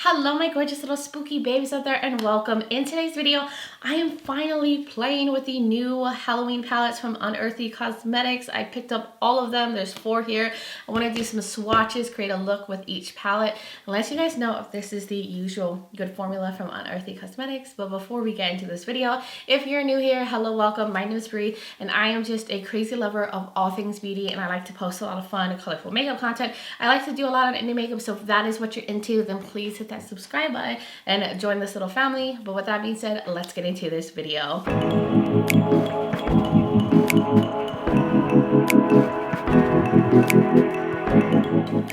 Hello my gorgeous little spooky babies out there, and welcome. In today's video I am finally playing with the new Halloween palettes from Unearthly Cosmetics. I picked up all of them. There's 4 here. I want to do some swatches, create a look with each palette, and let you guys know if this is the usual good formula from Unearthly Cosmetics. But before we get into this video, if you're new here, hello, welcome. My name is Bree and I am just a crazy lover of all things beauty, and I like to post a lot of fun and colorful makeup content. I like to do a lot on indie makeup, so if that is what you're into, then please hit that subscribe button and join this little family. But with that being said, let's get into this video.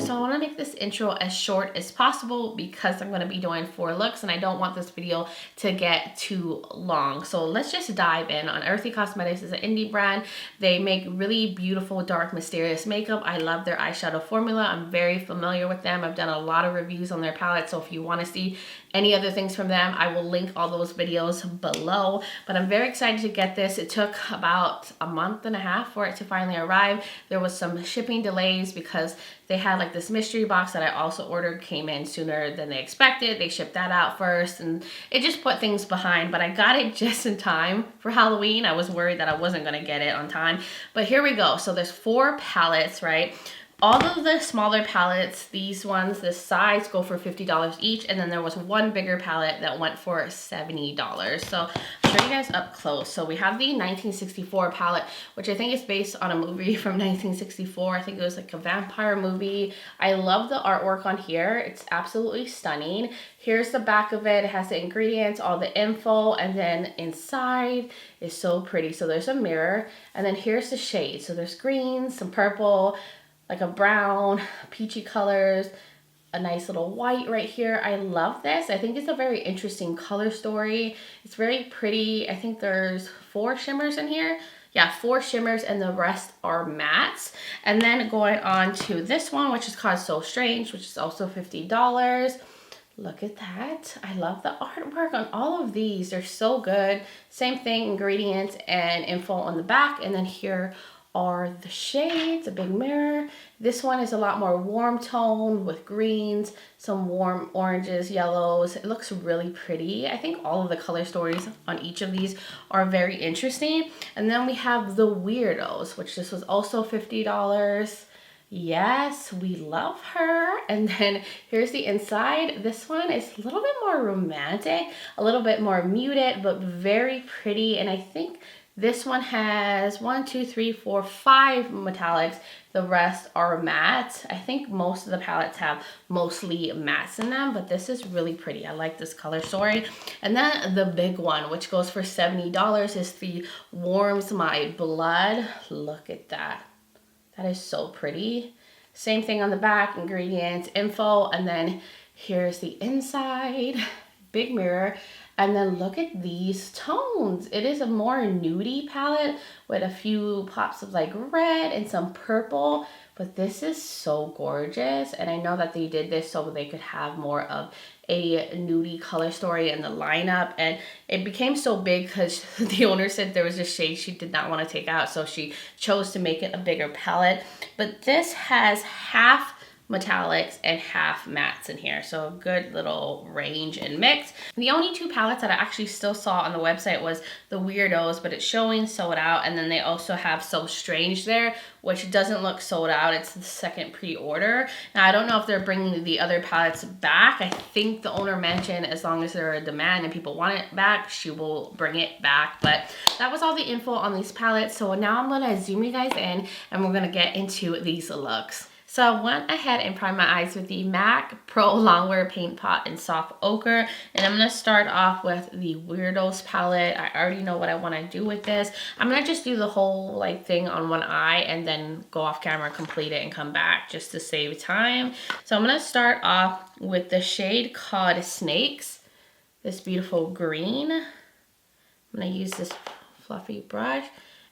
So I want to make this intro as short as possible because I'm going to be doing 4 looks and I don't want this video to get too long. So let's just dive in. Unearthly Cosmetics is an indie brand. They make really beautiful, dark, mysterious makeup. I love their eyeshadow formula. I'm very familiar with them. I've done a lot of reviews on their palette. So if you want to see any other things from them, I will link all those videos below. But I'm very excited to get this. It took about a month and a half for it to finally arrive. There was some shipping delays because they had like this mystery box that I also ordered came in sooner than they expected. They shipped that out first and it just put things behind, but I got it just in time for Halloween. I was worried that I wasn't gonna get it on time, but here we go. So there's 4 palettes, right? All of the smaller palettes, these ones, this size, go for $50 each. And then there was one bigger palette that went for $70. So I'll show you guys up close. So we have the 1964 palette, which I think is based on a movie from 1964. I think it was like a vampire movie. I love the artwork on here. It's absolutely stunning. Here's the back of it. It has the ingredients, all the info, and then inside is so pretty. So there's a mirror, and then here's the shades. So there's green, some purple, like a brown, peachy colors, a nice little white right here. I love this. I think it's a very interesting color story. It's very pretty. I think there's 4 shimmers in here. Yeah, 4 shimmers and the rest are mattes. And then going on to this one, which is called So Strange, which is also $50. Look at that. I love the artwork on all of these. They're so good. Same thing, ingredients and info on the back. And then here are the shades, a big mirror. This one is a lot more warm tone with greens, some warm oranges, yellows. It looks really pretty. I think all of the color stories on each of these are very interesting. And then we have the Weirdos, which this was also $50. Yes, we love her. And then here's the inside. This one is a little bit more romantic, a little bit more muted, but very pretty. And I think this one has 1, 2, 3, 4, 5 metallics. The rest are matte. I think most of the palettes have mostly mattes in them, but this is really pretty. I like this color story. And then the big one, which goes for $70, is the Warms My Blood. Look at that. That is so pretty. Same thing on the back, ingredients, info, and then here's the inside. Big mirror. And then look at these tones. It is a more nudie palette with a few pops of like red and some purple, but this is so gorgeous. And I know that they did this so they could have more of a nudie color story in the lineup. And it became so big because the owner said there was a shade she did not want to take out, so she chose to make it a bigger palette. But this has half metallics and half mattes in here, so a good little range and mix. The only 2 palettes that I actually still saw on the website was the Weirdos, but it's showing sold out. And then they also have So Strange there, which doesn't look sold out. It's the second pre-order. Now I don't know if they're bringing the other palettes back. I think the owner mentioned as long as there's a demand and people want it back, she will bring it back. But that was all the info on these palettes. So now I'm gonna zoom you guys in and we're gonna get into these looks. So I went ahead and primed my eyes with the MAC Pro Longwear Paint Pot in Soft Ochre. And I'm going to start off with the Weirdos palette. I already know what I want to do with this. I'm going to just do the whole like thing on one eye and then go off camera, complete it, and come back just to save time. So I'm going to start off with the shade called Snakes. This beautiful green. I'm going to use this fluffy brush.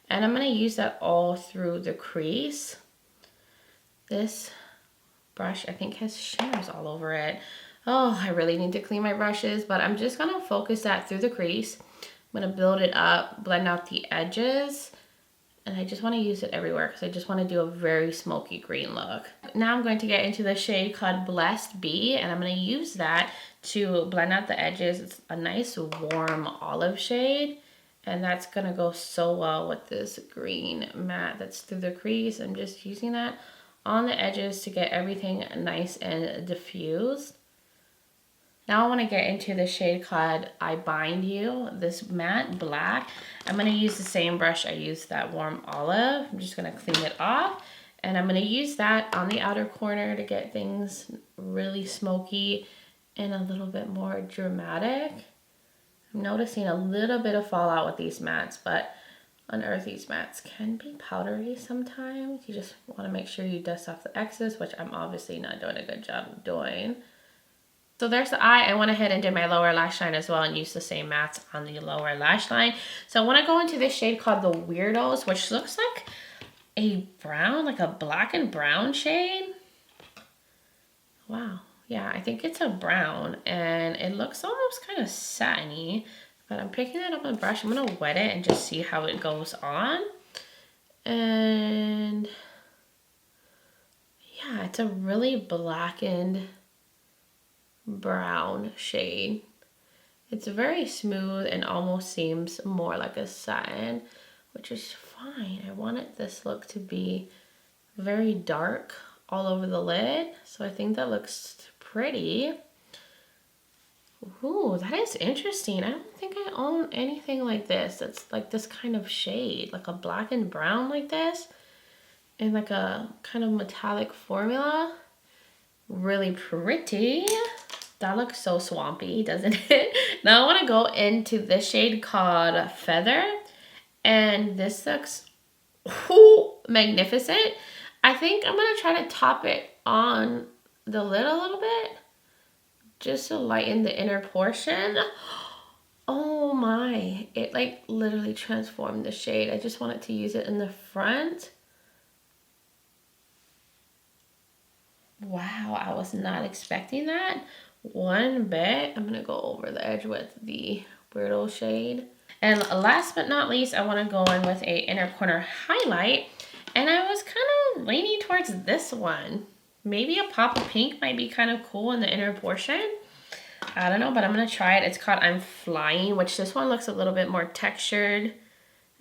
And I'm going to use that all through the crease. This brush, I think, has shimmers all over it. Oh, I really need to clean my brushes, but I'm just gonna focus that through the crease. I'm gonna build it up, blend out the edges, And I just want to use it everywhere because I just want to do a very smoky green look. Now I'm going to get into the shade called Blessed Bee, and I'm going to use that to blend out the edges. It's a nice warm olive shade, and that's going to go so well with this green matte that's through the crease. I'm just using that on the edges to get everything nice and diffused. Now I want to get into the shade called I Bind You, this matte black. I'm going to use the same brush I used, that warm olive. I'm just going to clean it off. And I'm going to use that on the outer corner to get things really smoky and a little bit more dramatic. I'm noticing a little bit of fallout with these mattes, but Unearthly's mattes can be powdery sometimes. You just want to make sure you dust off the excess, which I'm obviously not doing a good job of doing. So there's the eye. I went ahead and did my lower lash line as well and used the same mattes on the lower lash line. So I want to go into this shade called the Weirdos, which looks like a brown, like a black and brown shade. Wow. Yeah, I think it's a brown and it looks almost kind of satiny, but I'm picking that up on brush. I'm going to wet it and just see how it goes on. And yeah, it's a really blackened brown shade. It's very smooth and almost seems more like a satin, which is fine. I wanted this look to be very dark all over the lid, so I think that looks pretty. Ooh, that is interesting. I don't think I own anything like this. It's like this kind of shade, like a black and brown like this, and like a kind of metallic formula. Really pretty. That looks so swampy, doesn't it? Now I want to go into this shade called Feather, and this looks magnificent. I think I'm going to try to top it on the lid a little bit just to lighten the inner portion. Oh my, it like literally transformed the shade. I just wanted to use it in the front. Wow, I was not expecting that one bit. I'm gonna go over the edge with the Weirdo shade. And last but not least, I want to go in with a inner corner highlight, and I was kind of leaning towards this one. Maybe a pop of pink might be kind of cool in the inner portion. I don't know, but I'm gonna try it. It's called I'm Flying, which this one looks a little bit more textured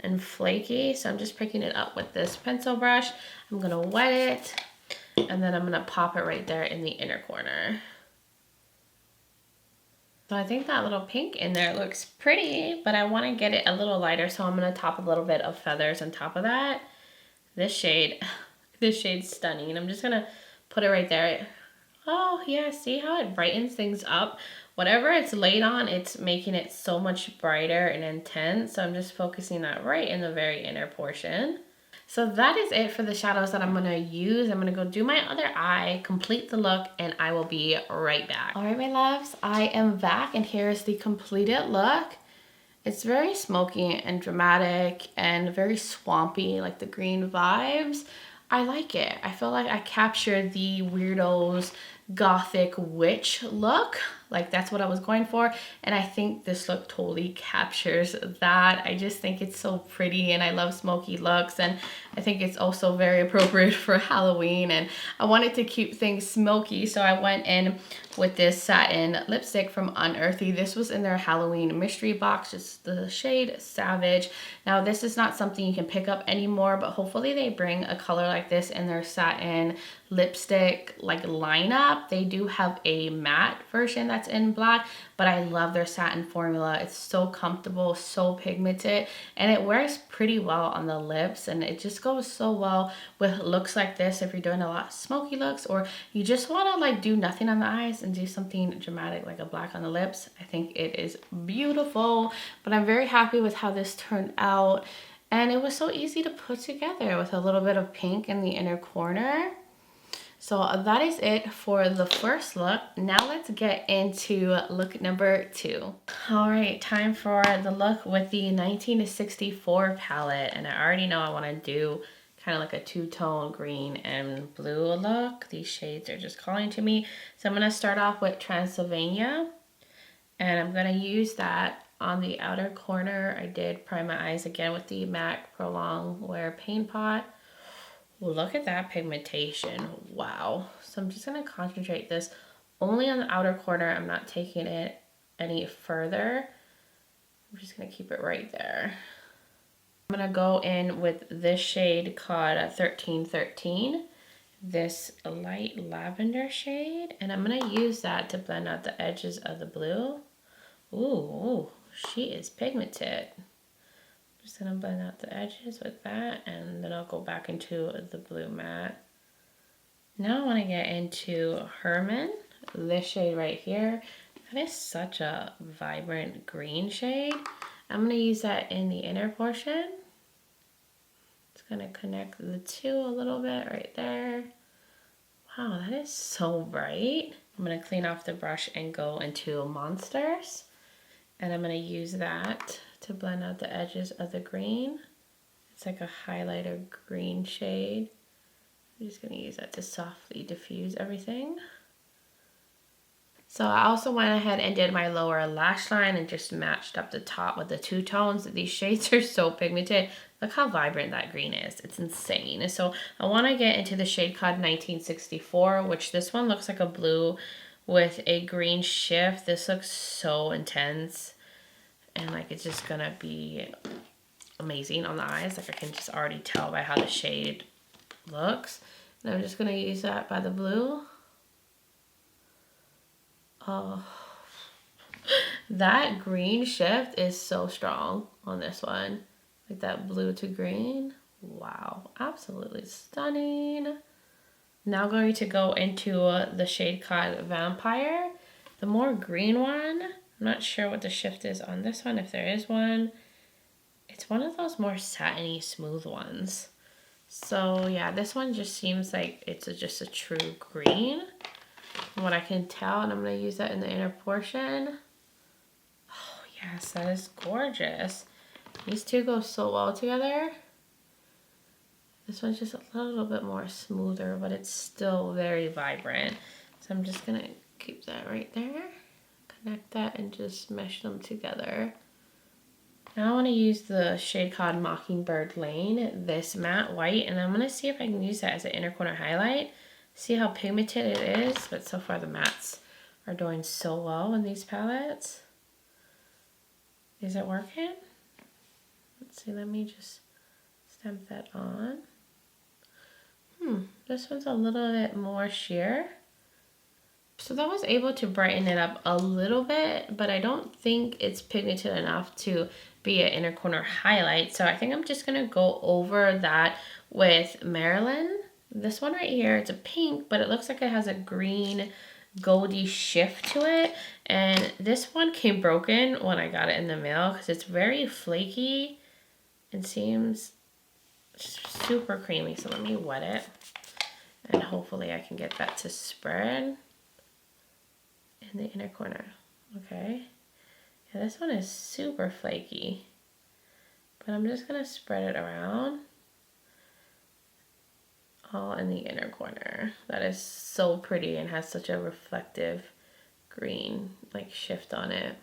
and flaky, so I'm just picking it up with this pencil brush. I'm gonna wet it, and then I'm gonna pop it right there in the inner corner. So I think that little pink in there looks pretty, but I want to get it a little lighter, so I'm going to top a little bit of feathers on top of that. This shade's stunning. I'm just going to put it right there. Oh yeah, see how it brightens things up? Whatever it's laid on, it's making it so much brighter and intense. So I'm just focusing that right in the very inner portion. So that is it for the shadows that I'm going to use. I'm going to go do my other eye, complete the look, and I will be right back. All right, my loves, I am back, and here is the completed look. It's very smoky and dramatic and very swampy, like the green vibes. I like it. I feel like I captured the Weirdos gothic witch look. Like that's what I was going for, and I think this look totally captures that. I just think it's so pretty, and I love smoky looks, and I think it's also very appropriate for Halloween, and I wanted to keep things smoky, so I went in with this satin lipstick from Unearthly. This was in their Halloween mystery box. It's the shade Savage. Now this is not something you can pick up anymore, but hopefully they bring a color like this in their satin lipstick like lineup. They do have a matte version that's in black, but I love their satin formula. It's so comfortable, so pigmented, and it wears pretty well on the lips, and it just goes so well with looks like this if you're doing a lot of smoky looks, or you just want to like do nothing on the eyes and do something dramatic like a black on the lips. I think it is beautiful, but I'm very happy with how this turned out, and it was so easy to put together with a little bit of pink in the inner corner. So that is it for the first look. Now let's get into look number 2. All right, time for the look with the 1964 palette. And I already know I want to do kind of like a two-tone green and blue look. These shades are just calling to me. So I'm going to start off with Transylvania. And I'm going to use that on the outer corner, I did prime my eyes again with the MAC Prolong Wear Paint Pot. Look at that pigmentation. Wow. So I'm just going to concentrate this only on the outer corner. I'm not taking it any further. I'm just going to keep it right there. I'm going to go in with this shade called 1313. This light lavender shade. And I'm going to use that to blend out the edges of the blue. Ooh, she is pigmented. Just gonna blend out the edges with that, and then I'll go back into the blue matte. Now I want to get into Herman, this shade right here. That is such a vibrant green shade. I'm gonna use that in the inner portion. It's gonna connect the two a little bit right there. Wow, that is so bright. I'm gonna clean off the brush and go into Monsters. And I'm gonna use that to blend out the edges of the green. It's like a highlighter green shade. I'm just gonna use that to softly diffuse everything. So I also went ahead and did my lower lash line and just matched up the top with the two tones. These shades are so pigmented. Look how vibrant that green is. It's insane. So I wanna get into the shade called 1964, which this one looks like a blue with a green shift. This looks so intense. And like it's just gonna be amazing on the eyes. Like I can just already tell by how the shade looks. And I'm just gonna use that by the blue. Oh, that green shift is so strong on this one. Like that blue to green. Wow, absolutely stunning. Now going to go into the shade called Vampire. The more green one. I'm not sure what the shift is on this one, if there is one. It's one of those more satiny, smooth ones. So yeah, this one just seems like it's just a true green, from what I can tell, and I'm gonna use that in the inner portion. Oh yes, that is gorgeous. These two go so well together. This one's just a little bit more smoother, but it's still very vibrant. So I'm just gonna keep that right there. Connect that and just mesh them together. Now I want to use the shade called Mockingbird Lane, this matte white, and I'm going to see if I can use that as an inner corner highlight. See how pigmented it is, but so far the mattes are doing so well in these palettes. Is it working? Let's see, let me just stamp that on. This one's a little bit more sheer. So that was able to brighten it up a little bit, but I don't think it's pigmented enough to be an inner corner highlight. So I think I'm just gonna go over that with Marilyn. This one right here, it's a pink, but it looks like it has a green goldy shift to it. And this one came broken when I got it in the mail because it's very flaky and seems super creamy. So let me wet it and hopefully I can get that to spread in the inner corner. Okay, yeah, this one is super flaky, but I'm just gonna spread it around all in the inner corner. That is so pretty and has such a reflective green like shift on it.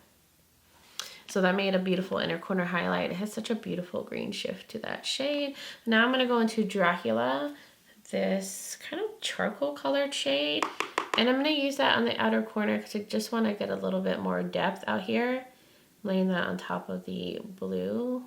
So that made a beautiful inner corner highlight. It has such a beautiful green shift to that shade. Now I'm gonna go into Dracula, this kind of charcoal colored shade. And I'm gonna use that on the outer corner because I just wanna get a little bit more depth out here. Laying that on top of the blue.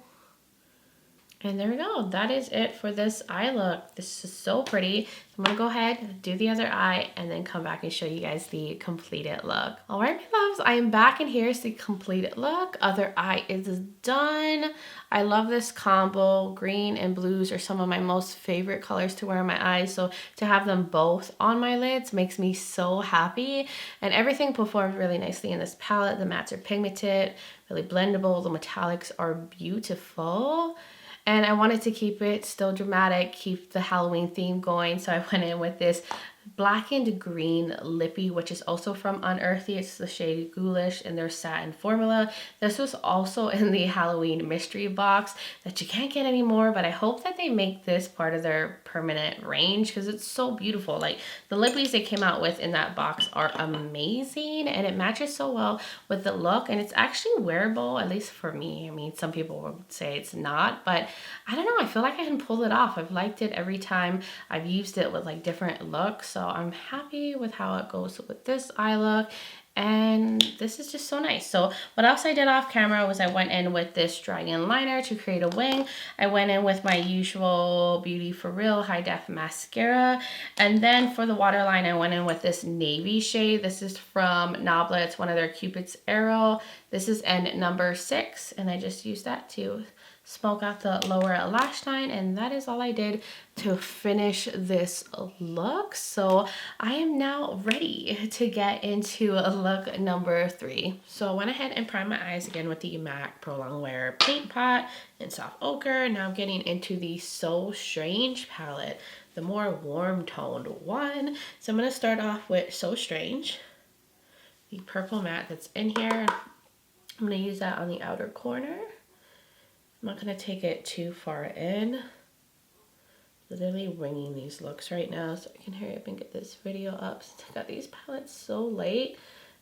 And there we go. That is it for this eye look. This is so pretty. I'm gonna go ahead, do the other eye, and then come back and show you guys the completed look. All right, my loves, I am back, and here's the completed look. Other eye is done. I love this combo. Green and blues are some of my most favorite colors to wear on my eyes. So to have them both on my lids makes me so happy. And everything performed really nicely in this palette. The mattes are pigmented, really blendable. The metallics are beautiful. And I wanted to keep it still dramatic, keep the Halloween theme going. So I went in with this blackened green lippy, which is also from Unearthly. It's the shade Ghoulish in their satin formula. This was also in the Halloween mystery box that you can't get anymore, but I hope that they make this part of their permanent range because it's so beautiful. Like the lippies they came out with in that box are amazing, and it matches so well with the look, and it's actually wearable, at least for me. I mean, some people would say it's not, but I don't know, I feel like I can pull it off. I've liked it every time I've used it with like different looks, so I'm happy with how it goes with this eye look. And this is just so nice. So what else I did off camera was I went in with this dragon liner to create a wing. I went in with my usual Beauty For Real high def mascara. And then for the waterline, I went in with this navy shade. This is from Nabla. It's one of their Cupid's Arrow. This is in number 6. And I just used that to smoke out the lower lash line, and that is all I did to finish this look. So I am now ready to get into look number 3. So I went ahead and primed my eyes again with the MAC Pro Longwear Paint Pot in Soft Ochre. Now I'm getting into the So Strange palette, the more warm toned one. So I'm going to start off with So Strange, the purple matte that's in here. I'm going to use that on the outer corner. I'm not going to take it too far in. Literally winging these looks right now so I can hurry up and get this video up since I got these palettes so late.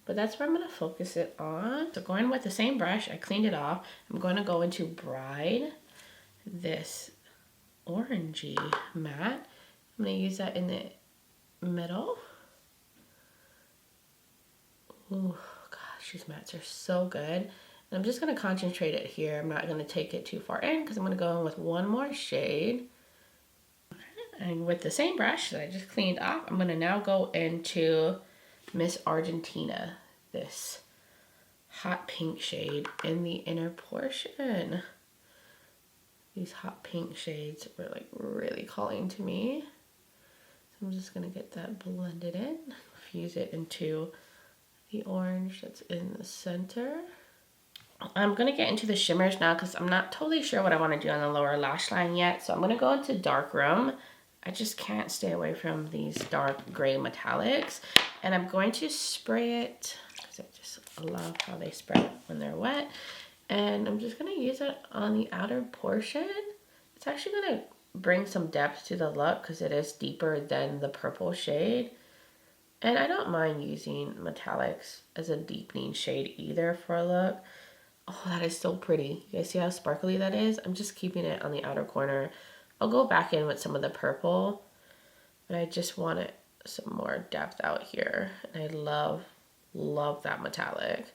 But that's where I'm going to focus it on. So going with the same brush, I cleaned it off. I'm going to go into Bride, this orangey matte. I'm going to use that in the middle. Ooh, gosh, these mattes are so good. And I'm just going to concentrate it here. I'm not going to take it too far in because I'm going to go in with one more shade. And with the same brush that I just cleaned off, I'm going to now go into Miss Argentina, this hot pink shade in the inner portion. These hot pink shades were like really calling to me. So I'm just going to get that blended in, fuse it into the orange that's in the center. I'm going to get into the shimmers now because I'm not totally sure what I want to do on the lower lash line yet. So I'm going to go into Darkroom. I just can't stay away from these dark gray metallics. And I'm going to spray it because I just love how they spread when they're wet. And I'm just going to use it on the outer portion. It's actually going to bring some depth to the look because it is deeper than the purple shade. And I don't mind using metallics as a deepening shade either for a look. Oh, that is so pretty. You guys see how sparkly that is? I'm just keeping it on the outer corner. I'll go back in with some of the purple, but I just wanted some more depth out here. And I love that metallic.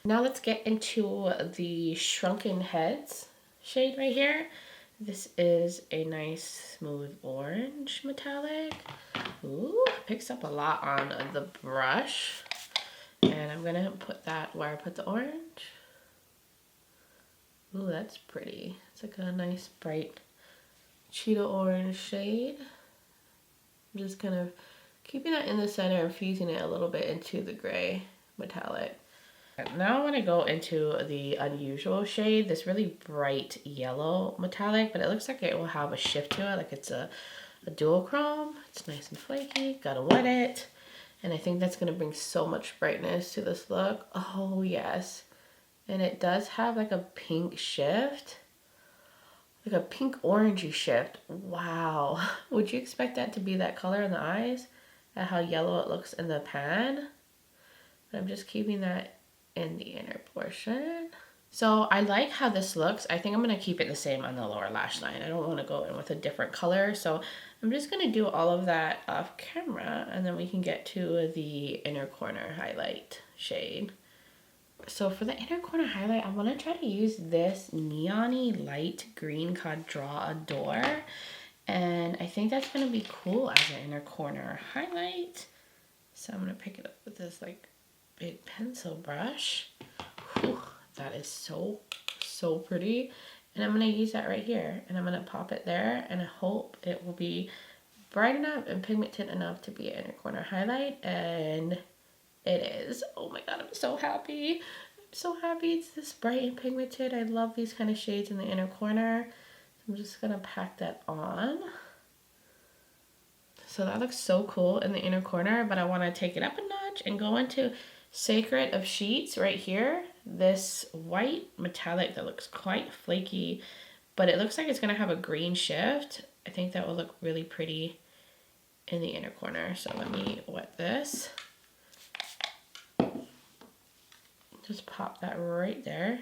Now let's get into the Shrunken Heads shade right here. This is a nice smooth orange metallic. Ooh, picks up a lot on the brush. And I'm gonna put that where I put the orange. Ooh, that's pretty. It's like a nice bright cheetah orange shade. I'm just kind of keeping that in the center and fusing it a little bit into the gray metallic. Now I want to go into the Unusual shade, this really bright yellow metallic, but it looks like it will have a shift to it, like it's a duochrome. It's nice and flaky, gotta wet it. And I think that's gonna bring so much brightness to this look. Oh yes. And it does have like a pink shift, like a pink orangey shift. Wow. Would you expect that to be that color in the eyes? At how yellow it looks in the pan? But I'm just keeping that in the inner portion. So I like how this looks. I think I'm going to keep it the same on the lower lash line. I don't want to go in with a different color. So I'm just going to do all of that off camera and then we can get to the inner corner highlight shade. So for the inner corner highlight, I want to try to use this neon-y light green called Draw a Door. And I think that's going to be cool as an inner corner highlight. So I'm going to pick it up with this like big pencil brush. Whew, that is so pretty. And I'm going to use that right here. And I'm going to pop it there. And I hope it will be bright enough and pigmented enough to be an inner corner highlight. And it is. Oh my god, I'm so happy. I'm so happy it's this bright and pigmented. I love these kind of shades in the inner corner. I'm just going to pack that on. So that looks so cool in the inner corner, but I want to take it up a notch and go into Sacred of Sheets right here. This white metallic that looks quite flaky, but it looks like it's going to have a green shift. I think that will look really pretty in the inner corner. So let me wet this. Just pop that right there.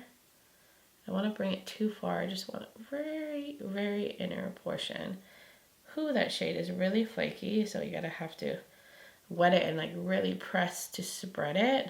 I want to bring it too far. I just want it very, very inner portion. Ooh, that shade is really flaky, so you gotta have to wet it and like really press to spread it.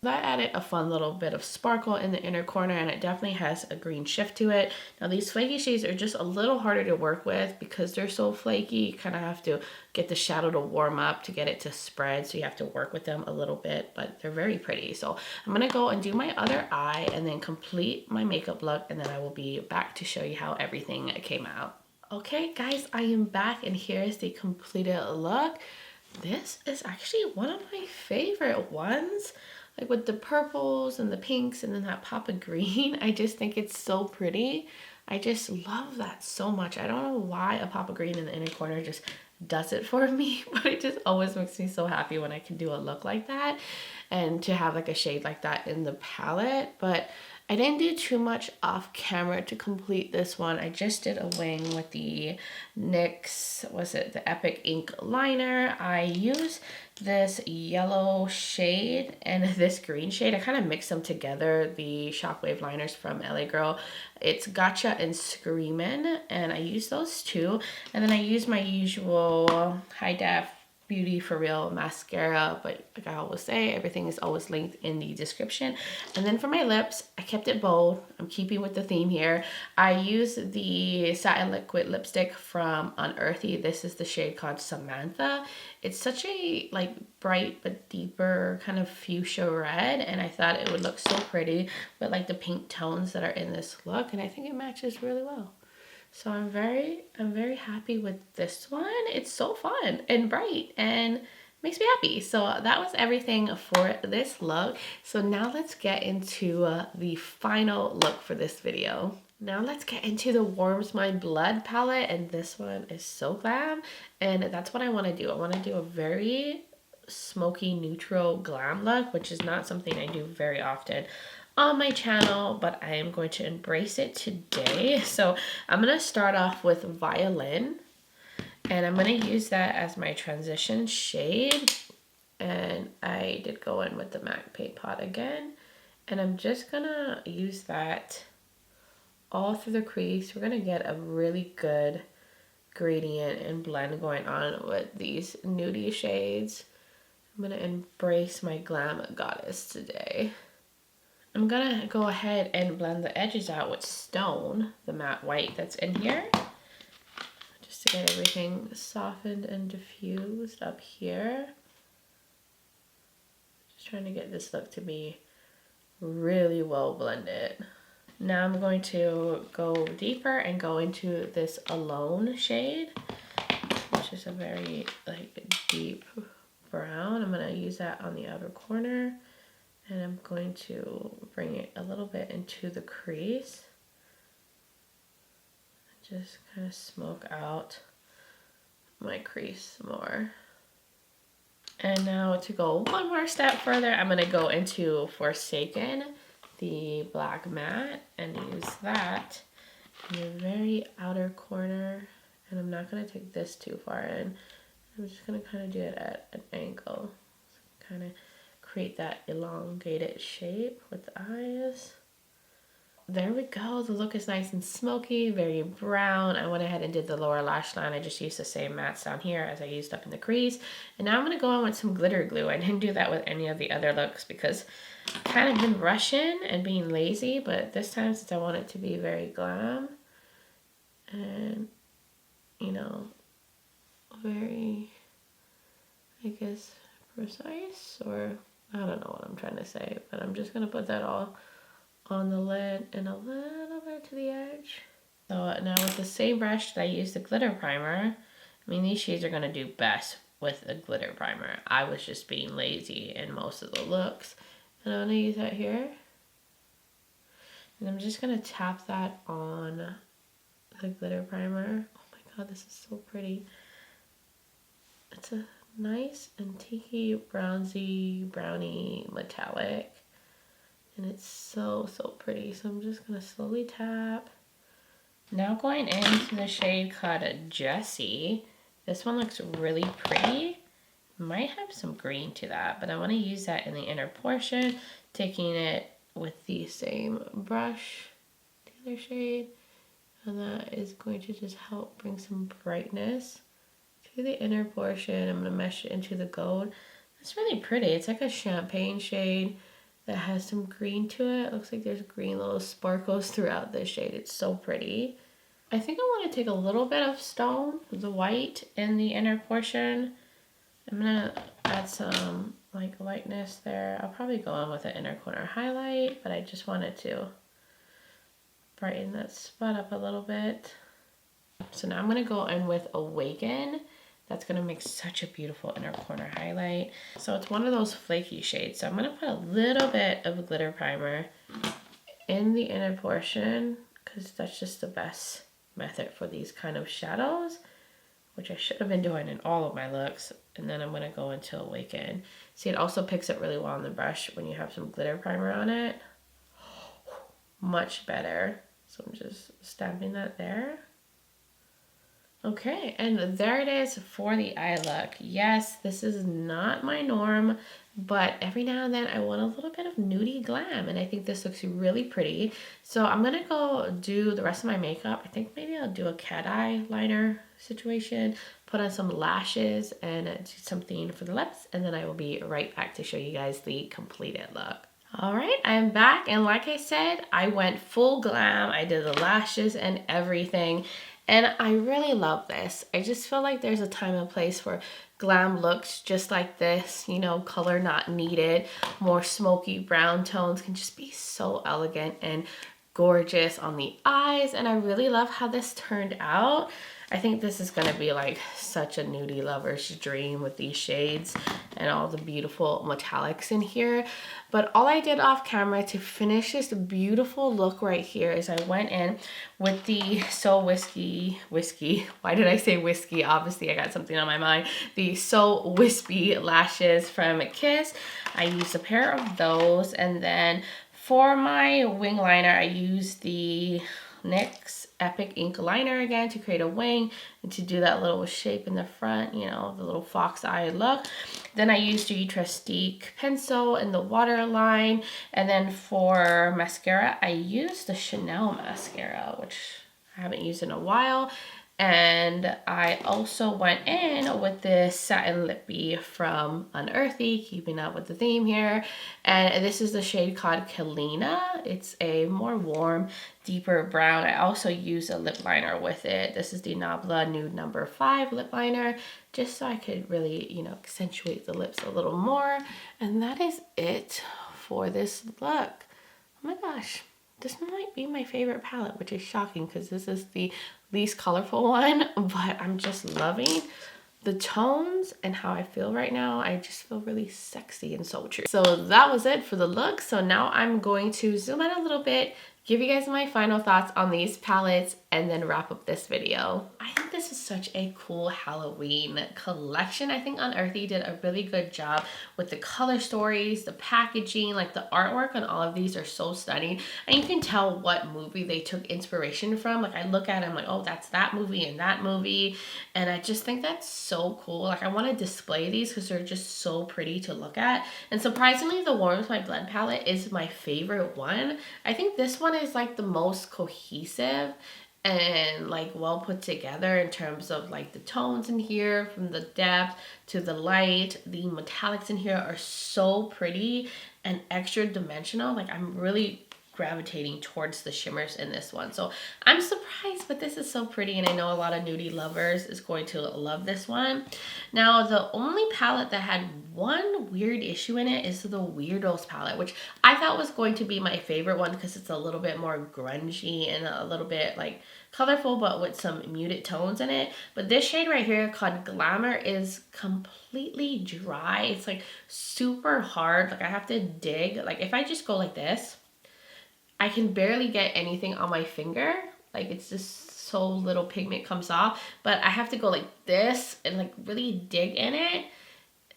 That added a fun little bit of sparkle in the inner corner, and it definitely has a green shift to it. Now these flaky shades are just a little harder to work with because they're so flaky. You kind of have to get the shadow to warm up to get it to spread, so you have to work with them a little bit, but they're very pretty. So I'm gonna go and do my other eye and then complete my makeup look, and then I will be back to show you how everything came out. Okay guys, I am back and here's the completed look. This is actually one of my favorite ones. Like with the purples and the pinks and then that pop of green. I just think it's so pretty. I just love that so much. I don't know why a pop of green in the inner corner just does it for me, but it just always makes me so happy when I can do a look like that and to have like a shade like that in the palette. But I didn't do too much off camera to complete this one. I just did a wing with the NYX, was it the Epic Ink liner. I used this yellow shade and this green shade. I kind of mixed them together, the Shockwave liners from LA Girl. It's Gotcha and Screamin', and I used those two. And then I used my usual high def Beauty For Real mascara, but like I always say, everything is always linked in the description. And then for my lips, I kept it bold. I'm keeping with the theme here. I used the Satin Liquid Lipstick from Unearthly. This is the shade called Samantha. It's such a like bright but deeper kind of fuchsia red, and I thought it would look so pretty with like the pink tones that are in this look, and I think it matches really well. So I'm very happy with this one. It's so fun and bright and makes me happy. So that was everything for this look. So now let's get into the final look for this video. Now let's get into the Warms My Blood palette, and this one is so glam, and that's what I want to do. I want to do a very smoky neutral glam look, which is not something I do very often on my channel, but I am going to embrace it today. So I'm going to start off with Violin, and I'm going to use that as my transition shade. And I did go in with the MAC Paint Pot again, and I'm just going to use that all through the crease. We're going to get a really good gradient and blend going on with these nudie shades. I'm going to embrace my glam goddess today. I'm gonna go ahead and blend the edges out with Stone, the matte white that's in here, just to get everything softened and diffused up here. Just trying to get this look to be really well blended. Now I'm going to go deeper and go into this Alone shade, which is a very like deep brown. I'm gonna use that on the outer corner. And I'm going to bring it a little bit into the crease. Just kind of smoke out my crease more. And now to go one more step further, I'm going to go into Forsaken, the black matte, and use that in the very outer corner. And I'm not going to take this too far in. I'm just going to kind of do it at an angle. So kind of create that elongated shape with the eyes. There we go. The look is nice and smoky, very brown. I went ahead and did the lower lash line. I just used the same mattes down here as I used up in the crease. And now I'm going to go in with some glitter glue. I didn't do that with any of the other looks because I've kind of been rushing and being lazy, but this time, since I want it to be very glam and, you know, very, I guess, precise, or I don't know what I'm trying to say, but I'm just going to put that all on the lid and a little bit to the edge. So now with the same brush that I used the glitter primer, I mean, these shades are going to do best with a glitter primer. I was just being lazy in most of the looks. And I'm going to use that here. And I'm just going to tap that on the glitter primer. Oh my god, this is so pretty. It's a nice antique brownie metallic. And it's so pretty. So I'm just gonna slowly tap. Now going into the shade called Jessie. This one looks really pretty. Might have some green to that, but I want to use that in the inner portion, taking it with the same brush, the other shade, and that is going to just help bring some brightness to the inner portion. I'm going to mesh it into the gold. It's really pretty. It's like a champagne shade that has some green to it. Looks like there's green little sparkles throughout this shade. It's so pretty. I think I want to take a little bit of stone, the white, in the inner portion. I'm gonna add some like lightness there. I'll probably go on with an inner corner highlight, but I just wanted to brighten that spot up a little bit. So now I'm gonna go in with Awaken. That's gonna make such a beautiful inner corner highlight. So it's one of those flaky shades. So I'm gonna put a little bit of glitter primer in the inner portion because that's just the best method for these kind of shadows, which I should have been doing in all of my looks. And then I'm gonna go into Awaken. See, it also picks up really well on the brush when you have some glitter primer on it. Much better. So I'm just stamping that there. Okay, and there it is for the eye look. Yes, this is not my norm, but every now and then I want a little bit of nudie glam, and I think this looks really pretty. So I'm gonna go do the rest of my makeup. I think maybe I'll do a cat eye liner situation, put on some lashes, and do something for the lips, and then I will be right back to show you guys the completed look. All right, I'm back, and like I said, I went full glam. I did the lashes and everything. And I really love this. I just feel like there's a time and place for glam looks just like this, you know, color not needed. More smoky brown tones can just be so elegant and gorgeous on the eyes. And I really love how this turned out. I think this is gonna be like such a nudie lover's dream with these shades and all the beautiful metallics in here. But all I did off camera to finish this beautiful look right here is I went in with the So Whiskey, why did I say whiskey? Obviously I got something on my mind. The So Wispy lashes from Kiss. I used a pair of those, and then for my wing liner I used the NYX Epic Ink Liner again to create a wing and to do that little shape in the front, you know, the little fox eye look. Then I used the Trustique pencil in the waterline. And then for mascara, I used the Chanel mascara, which I haven't used in a while. And I also went in with this satin lippy from Unearthly, keeping up with the theme here. And this is the shade called Kalina. It's a more warm, deeper brown. I also use a lip liner with it. This is the Nabla Nude No. 5 lip liner, just so I could really, you know, accentuate the lips a little more. And that is it for this look. Oh my gosh. This might be my favorite palette, which is shocking because this is the least colorful one, but I'm just loving the tones and how I feel right now. I just feel really sexy and sultry. So that was it for the look. So now I'm going to zoom out a little bit, give you guys my final thoughts on these palettes, and then wrap up this video. I think this is such a cool Halloween collection. I think Unearthly did a really good job with the color stories, the packaging, like the artwork on all of these are so stunning. And you can tell what movie they took inspiration from. Like I look at it, I'm like, oh, that's that movie and that movie. And I just think that's so cool. Like I want to display these because they're just so pretty to look at. And surprisingly, the Warms My Blood palette is my favorite one. I think this one is like the most cohesive and like well put together in terms of like the tones in here, from the depth to the light. The metallics in here are so pretty and extra dimensional. Like I'm really gravitating towards the shimmers in this one. So I'm surprised, but this is so pretty, and I know a lot of nudie lovers is going to love this one. Now, the only palette that had one weird issue in it is the Weirdos palette, which I thought was going to be my favorite one because it's a little bit more grungy and a little bit like colorful, but with some muted tones in it. But this shade right here called Glamour is completely dry. It's like super hard. Like I have to dig. Like if I just go like this, I can barely get anything on my finger. Like it's just so little pigment comes off, but I have to go like this and like really dig in it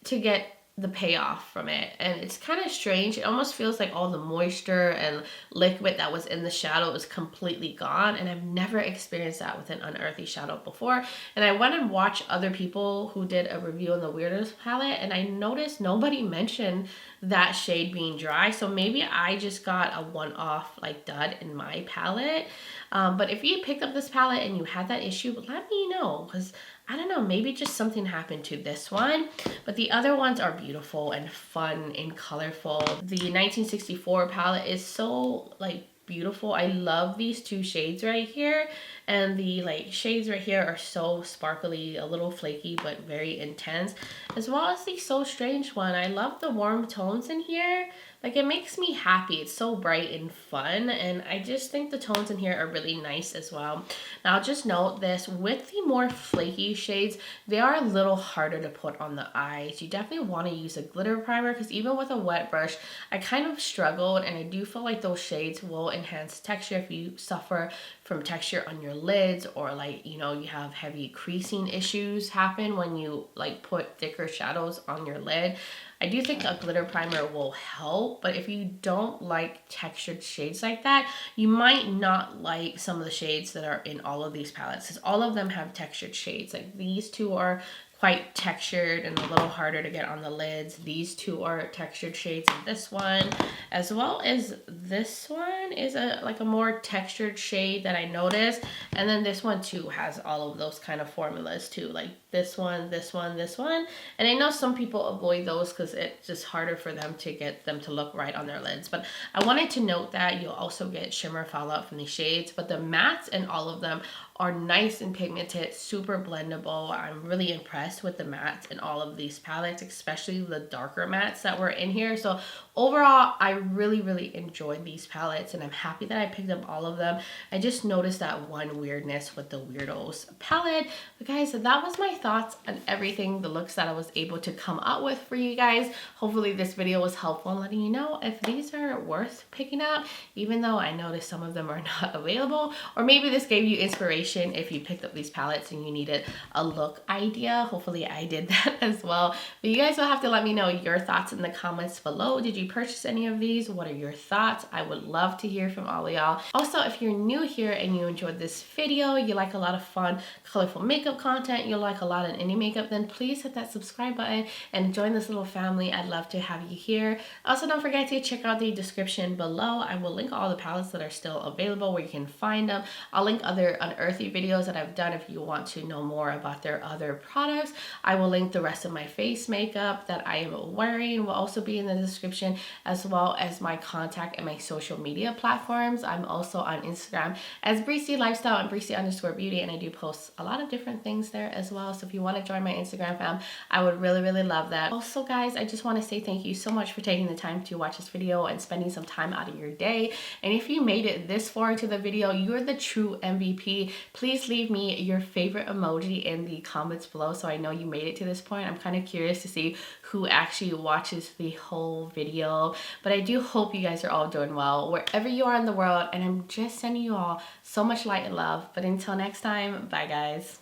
to get the payoff from it. And it's kind of strange. It almost feels like all the moisture and liquid that was in the shadow is completely gone, and I've never experienced that with an unearthly shadow before. And I went and watched other people who did a review on the Weirdos palette, and I noticed nobody mentioned that shade being dry, so maybe I just got a one-off like dud in my palette. But if you picked up this palette and you had that issue, let me know, because I don't know, maybe just something happened to this one. But the other ones are beautiful and fun and colorful. The 1964 palette is so like beautiful. I love these two shades right here, and the like shades right here are so sparkly, a little flaky but very intense, as well as the So Strange one. I love the warm tones in here. Like it makes me happy. It's so bright and fun, and I just think the tones in here are really nice as well. Now just note this, with the more flaky shades, they are a little harder to put on the eyes. You definitely want to use a glitter primer, because even with a wet brush, I kind of struggled, and I do feel like those shades will enhance texture if you suffer from texture on your lids, or like, you know, you have heavy creasing issues happen when you like put thicker shadows on your lid. I do think a glitter primer will help, but if you don't like textured shades like that, you might not like some of the shades that are in all of these palettes, because all of them have textured shades. Like these two are quite textured and a little harder to get on the lids. These two are textured shades in this one, as well as this one is like a more textured shade that I noticed. And then this one too has all of those kind of formulas too, like this one, this one, this one. And I know some people avoid those because it's just harder for them to get them to look right on their lids. But I wanted to note that you'll also get shimmer fallout from these shades, but the mattes in all of them are nice and pigmented, super blendable. I'm really impressed with the mattes in all of these palettes, especially the darker mattes that were in here. So overall, I really enjoyed these palettes, and I'm happy that I picked up all of them. I just noticed that one weirdness with the Weirdos palette. But guys, that was my thoughts on everything, the looks that I was able to come up with for you guys. Hopefully this video was helpful in letting you know if these are worth picking up, even though I noticed some of them are not available. Or maybe this gave you inspiration if you picked up these palettes and you needed a look idea. Hopefully I did that as well. But you guys will have to let me know your thoughts in the comments below. Did you purchase any of these? What are your thoughts? I would love to hear from all of y'all. Also, if you're new here and you enjoyed this video, you like a lot of fun, colorful makeup content, you like a lot of indie makeup, then please hit that subscribe button and join this little family. I'd love to have you here. Also, don't forget to check out the description below. I will link all the palettes that are still available where you can find them. I'll link other unearthly videos that I've done if you want to know more about their other products. I will link the rest of my face makeup that I am wearing will also be in the description, as well as my contact and my social media platforms. I'm also on Instagram as Breezy Lifestyle and Breezy_Beauty, and I do post a lot of different things there as well. So if you want to join my Instagram fam, I would really love that. Also guys, I just want to say thank you so much for taking the time to watch this video and spending some time out of your day. And if you made it this far into the video, you're the true MVP. Please leave me your favorite emoji in the comments below so I know you made it to this point. I'm kind of curious to see who actually watches the whole video. But I do hope you guys are all doing well wherever you are in the world, and I'm just sending you all so much light and love. But until next time, bye guys.